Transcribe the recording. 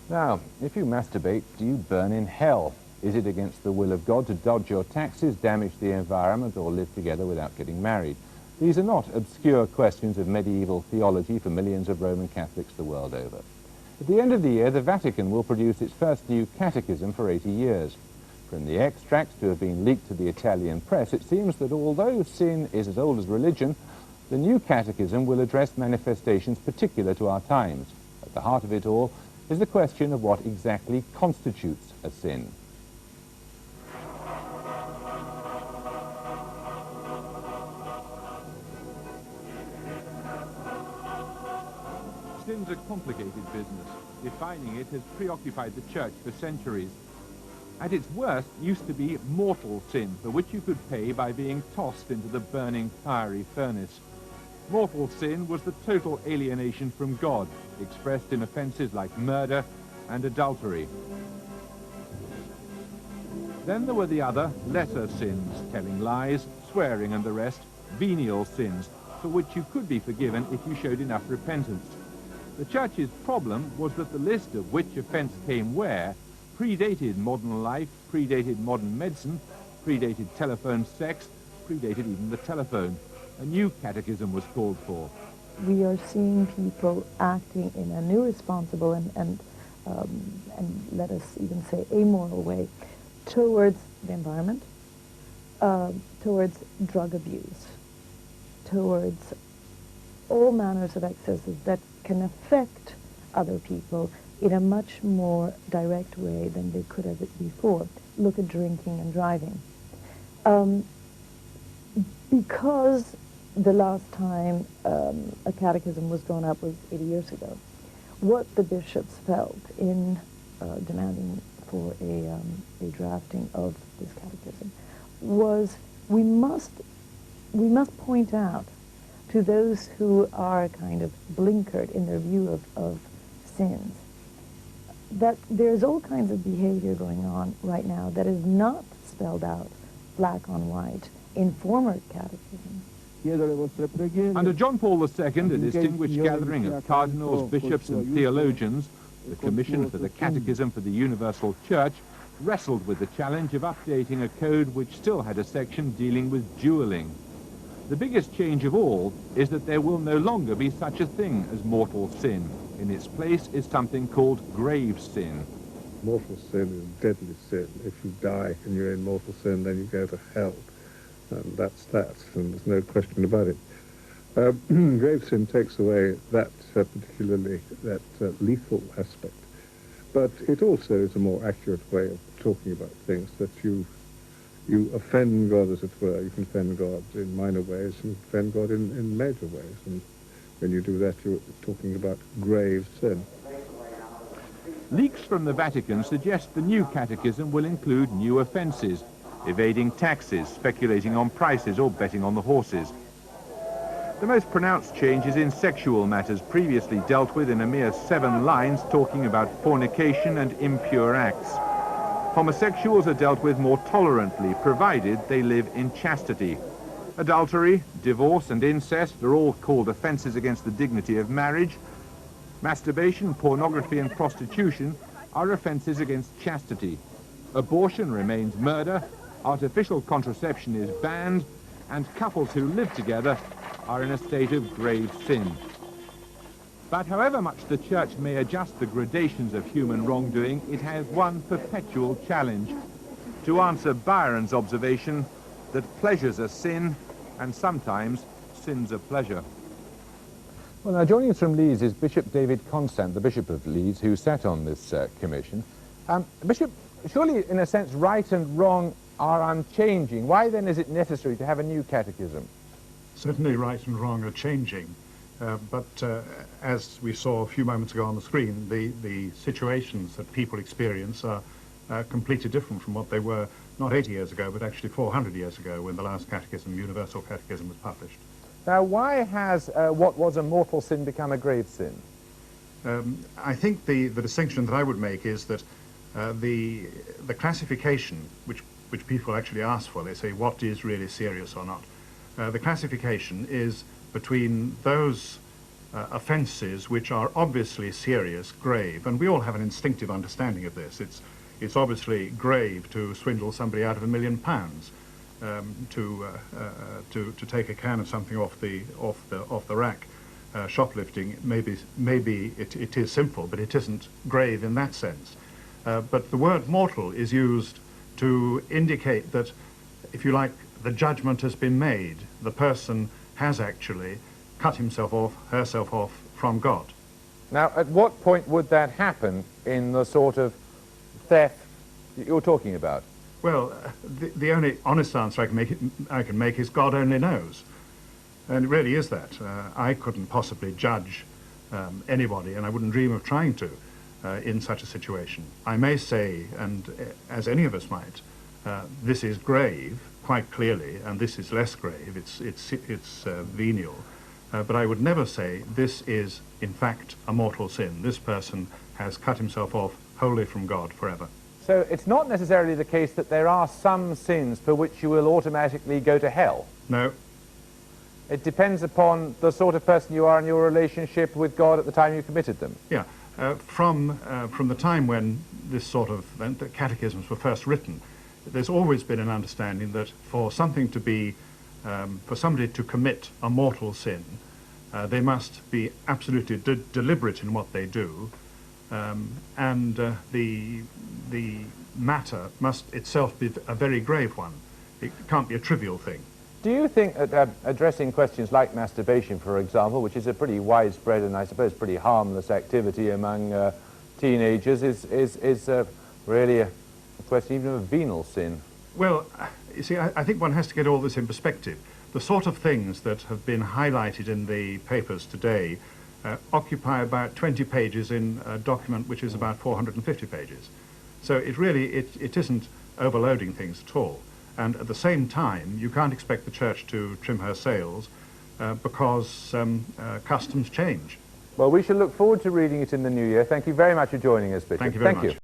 Now, if you masturbate, do you burn in hell? Is it against the will of God to dodge your taxes, damage the environment, or live together without getting married? These are not obscure questions of medieval theology for millions of Roman Catholics the world over. At the end of the year, the Vatican will produce its first new catechism for 80 years. From the extracts to have been leaked to the Italian press, it seems that although sin is as old as religion, the new catechism will address manifestations particular to our times. At the heart of it all is the question of what exactly constitutes a sin. Sin's a complicated business. Defining it has preoccupied the Church for centuries. At its worst used to be mortal sin, for which you could pay by being tossed into the burning fiery furnace. Mortal sin was the total alienation from God, expressed in offences like murder and adultery. Then there were the other, lesser sins, telling lies, swearing and the rest, venial sins, for which you could be forgiven if you showed enough repentance. The Church's problem was that the list of which offence came where predated modern life, predated modern medicine, predated telephone sex, predated even the telephone. A new catechism was called for. We are seeing people acting in an irresponsible and let us even say amoral way towards the environment, towards drug abuse, towards all manners of excesses that can affect other people in a much more direct way than they could have before. Look at drinking and driving. Because the last time a catechism was drawn up was 80 years ago, what the bishops felt in demanding for a drafting of this catechism was we must point out to those who are kind of blinkered in their view of sins that there's all kinds of behavior going on right now that is not spelled out black on white in former catechisms. Under John Paul II, a distinguished gathering of cardinals, bishops and theologians, the Commission for the Catechism for the Universal Church wrestled with the challenge of updating a code which still had a section dealing with dueling. The biggest change of all is that there will no longer be such a thing as mortal sin. In its place is something called grave sin. Mortal sin is deadly sin. If you die and you're in mortal sin, then you go to hell. And that's that, and there's no question about it. Grave sin takes away that particularly that lethal aspect. But it also is a more accurate way of talking about things, that you offend God, as it were. You can offend God in minor ways and offend God in major ways. And when you do that, you're talking about grave sin. Leaks from the Vatican suggest the new catechism will include new offences: evading taxes, speculating on prices, or betting on the horses. The most pronounced change is in sexual matters, previously dealt with in a mere 7 lines, talking about fornication and impure acts. Homosexuals are dealt with more tolerantly, provided they live in chastity. Adultery, divorce and incest are all called offences against the dignity of marriage. Masturbation, pornography and prostitution are offences against chastity. Abortion remains murder, artificial contraception is banned, and couples who live together are in a state of grave sin. But however much the Church may adjust the gradations of human wrongdoing, it has one perpetual challenge: to answer Byron's observation that pleasures are sin, and sometimes sin's a pleasure. Well, now joining us from Leeds is Bishop David Constant, the Bishop of Leeds, who sat on this commission. Bishop, surely in a sense right and wrong are unchanging. Why then is it necessary to have a new catechism? Certainly right and wrong are changing, but as we saw a few moments ago on the screen, the situations that people experience are completely different from what they were not 80 years ago, but actually 400 years ago when the last catechism, Universal Catechism, was published. Now, why has what was a mortal sin become a grave sin? I think the distinction that I would make is that the classification which people actually ask for, they say what is really serious or not. The classification is between those offences which are obviously serious, grave, and we all have an instinctive understanding of this. It's obviously grave to swindle somebody out of £1 million, to take a can of something off the rack. Shoplifting, maybe it is simple, but it isn't grave in that sense. But the word mortal is used to indicate that, if you like, the judgment has been made. The person has actually cut himself off, herself off from God. Now, at what point would that happen in the sort of theft that you're talking about? Well, the only honest answer I can make is God only knows. And it really is that. I couldn't possibly judge anybody, and I wouldn't dream of trying to, in such a situation. I may say, and as any of us might, this is grave, quite clearly, and this is less grave, it's venial. But I would never say this is, in fact, a mortal sin. This person has cut himself off wholly from God forever. So it's not necessarily the case that there are some sins for which you will automatically go to hell. No. It depends upon the sort of person you are and your relationship with God at the time you committed them. Yeah. From the time when this sort of the catechisms were first written, there's always been an understanding that for something to be, for somebody to commit a mortal sin, they must be absolutely deliberate in what they do, and the matter must itself be a very grave one. It can't be a trivial thing. Do you think that addressing questions like masturbation, for example, which is a pretty widespread and I suppose pretty harmless activity among teenagers, is really a question even of a venal sin? Well, you see, I think one has to get all this in perspective. The sort of things that have been highlighted in the papers today occupy about 20 pages in a document which is about 450 pages. So it really, it isn't overloading things at all. And at the same time, you can't expect the church to trim her sails because customs change. Well, we shall look forward to reading it in the new year. Thank you very much for joining us, Bishop. Thank you very much.